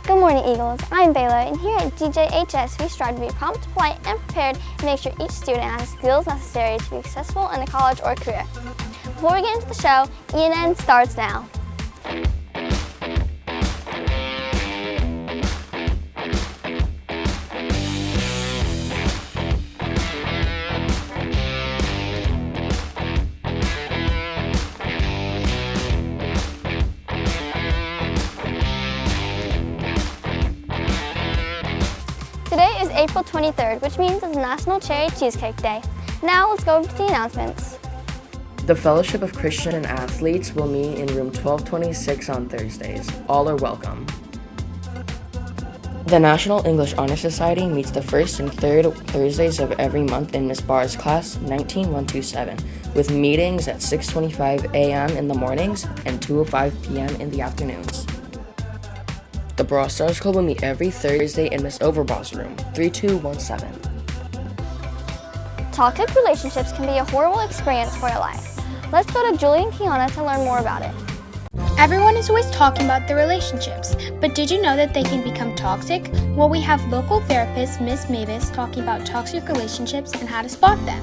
Good morning, Eagles. I'm Bayla, and here at DJHS, we strive to be prompt, polite, and prepared to make sure each student has the skills necessary to be successful in a college or career. Before we get into the show, ENN starts now. Today is April 23rd, which means it's National Cherry Cheesecake Day. Now let's go over to the announcements. The Fellowship of Christian Athletes will meet in room 1226 on Thursdays. All are welcome. The National English Honor Society meets the first and third Thursdays of every month in Miss Barr's class 19127, with meetings at 6:25 a.m. in the mornings and 2:05 p.m. in the afternoons. The Brawl Stars Club will meet every Thursday in Miss Overbaugh's room 3217. Toxic relationships can be a horrible experience for your life. Let's go to Julie and Kiana to learn more about it. Everyone is always talking about their relationships, but did you know that they can become toxic? Well, we have local therapist Miss Mavis talking about toxic relationships and how to spot them.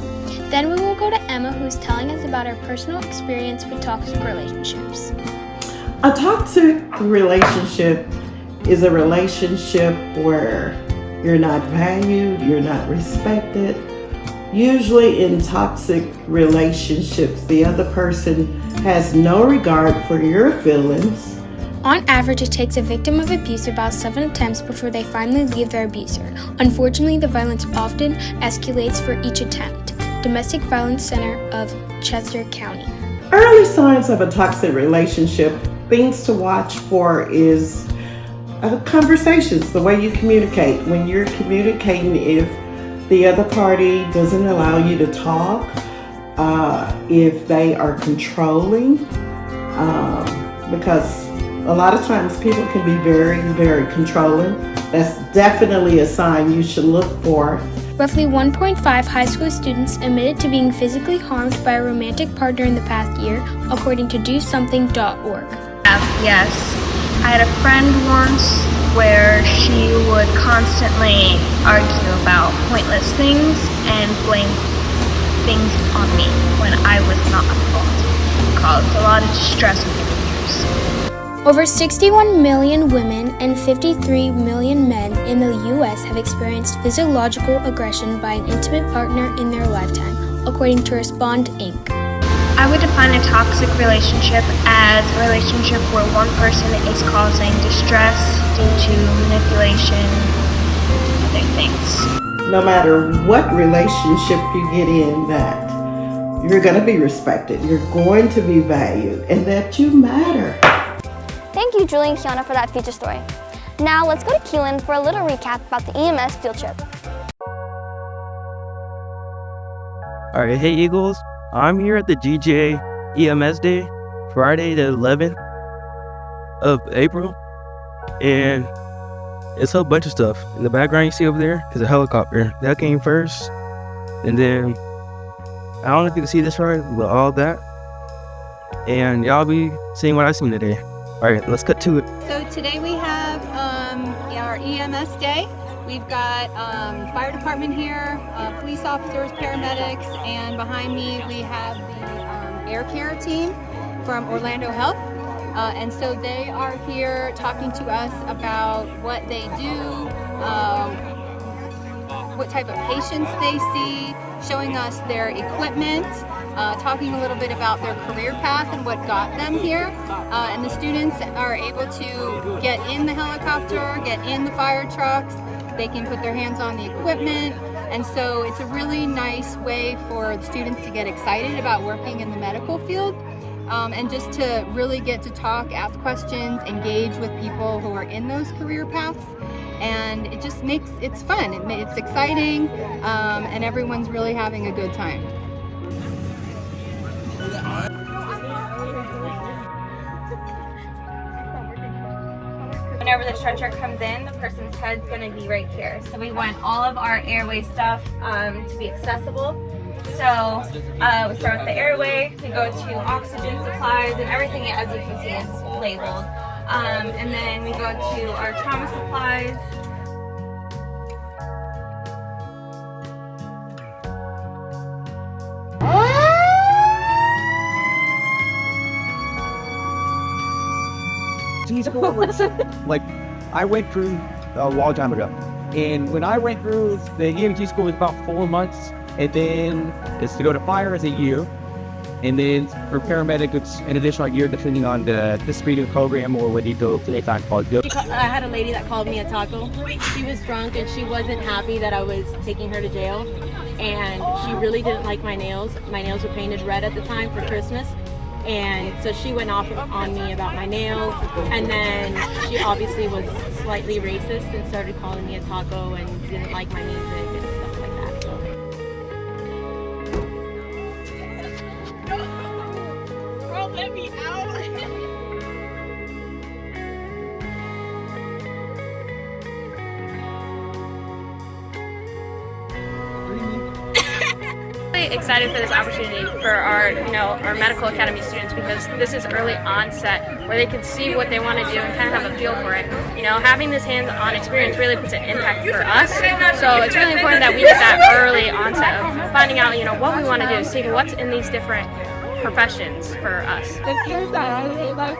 Then we will go to Emma, who's telling us about her personal experience with toxic relationships. A toxic relationship is a relationship where you're not valued, you're not respected. Usually in toxic relationships, the other person has no regard for your feelings. On average, it takes a victim of abuse about 7 attempts before they finally leave their abuser. Unfortunately, the violence often escalates for each attempt. Domestic Violence Center of Chester County. Early signs of a toxic relationship, things to watch for is conversations, the way you communicate. When you're communicating, if the other party doesn't allow you to talk, if they are controlling, because a lot of times people can be very, very controlling. That's definitely a sign you should look for. Roughly 1.5 high school students admitted to being physically harmed by a romantic partner in the past year, according to DoSomething.org. Yes. I had a friend once where she would constantly argue about pointless things and blame things on me when I was not at fault. It caused a lot of distress over the years. Over 61 million women and 53 million men in the U.S. have experienced physiological aggression by an intimate partner in their lifetime, according to Respond Inc. I would define a toxic relationship as a relationship where one person is causing distress due to manipulation and other things. No matter what relationship you get in, that you're going to be respected, you're going to be valued, and that you matter. Thank you, Julie and Kiana, for that feature story. Now let's go to Keelan for a little recap about the EMS field trip. All right, hey Eagles. I'm here at the GJ EMS Day, Friday the 11th of April, and it's a bunch of stuff. In the background you see over there is a helicopter. That came first, and then, I don't know if you can see this right, but all that, and y'all be seeing what I seen today. All right, let's cut to it. So today we have our EMS Day. We've got fire department here, police officers, paramedics, and behind me we have the air care team from Orlando Health. And so they are here talking to us about what they do, what type of patients they see, showing us their equipment, talking a little bit about their career path and what got them here. And the students are able to get in the helicopter, get in the fire trucks. They can put their hands on the equipment, and so it's a really nice way for the students to get excited about working in the medical field, and just to really get to talk, ask questions, engage with people who are in those career paths, and it just makes it's fun. It's exciting, and everyone's really having a good time. Whenever the stretcher comes in, the person's head's going to be right here. So we want all of our airway stuff to be accessible. So we start with the airway, we go to oxygen supplies, and everything, as you can see, is labeled. And then we go to our trauma supplies. Like, I went through a long time ago. And when I went through the EMT school, it was about 4 months. And then it's to go to fire as a year. And then for paramedic, it's an additional year depending on the speed of the program or what you go to the time called. I had a lady that called me a taco. She was drunk and she wasn't happy that I was taking her to jail. And she really didn't like my nails. My nails were painted red at the time for Christmas. And so she went off on me about my nails. And then she obviously was slightly racist and started calling me a taco and didn't like my music and stuff like that. So. Girl, let me out. Excited for this opportunity for our medical academy students, because this is early onset where they can see what they want to do and kind of have a feel for it. Having this hands-on experience really puts an impact for us. So it's really important that we get that early onset of finding out, what we want to do, seeing what's in these different professions for us. The things that I really like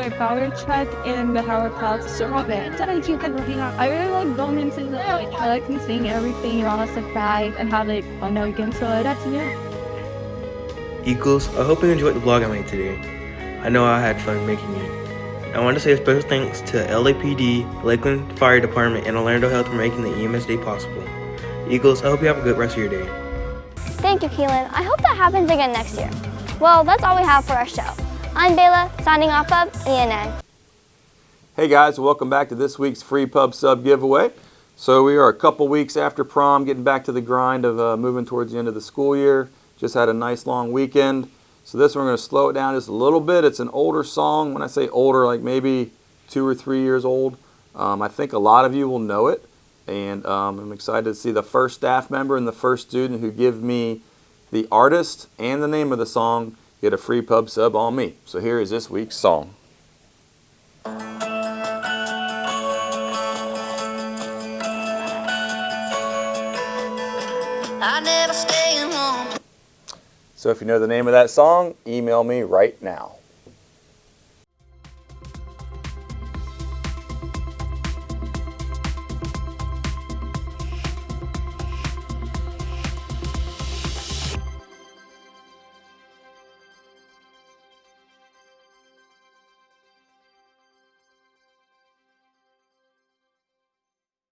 my power check and the Howard Clouds survey. I really like going into the I like to seeing everything on a surprise and how they again. So that's new. Eagles, I hope you enjoyed the vlog I made today. I know I had fun making it. I want to say a special thanks to LAPD, Lakeland Fire Department, and Orlando Health for making the EMS Day possible. Eagles, I hope you have a good rest of your day. Thank you, Keelan. I hope that happens again next year. Well, that's all we have for our show. I'm Bayla, signing off of ENN. Hey guys, welcome back to this week's free pub sub giveaway. So we are a couple weeks after prom, getting back to the grind of moving towards the end of the school year. Just had a nice long weekend. So this one we're going to slow it down just a little bit. It's an older song. When I say older, like maybe 2 or 3 years old. I think a lot of you will know it. And I'm excited to see the first staff member and the first student who give me the artist and the name of the song get a free pub sub on me. So here is this week's song. I never stay home. So if you know the name of that song, email me right now.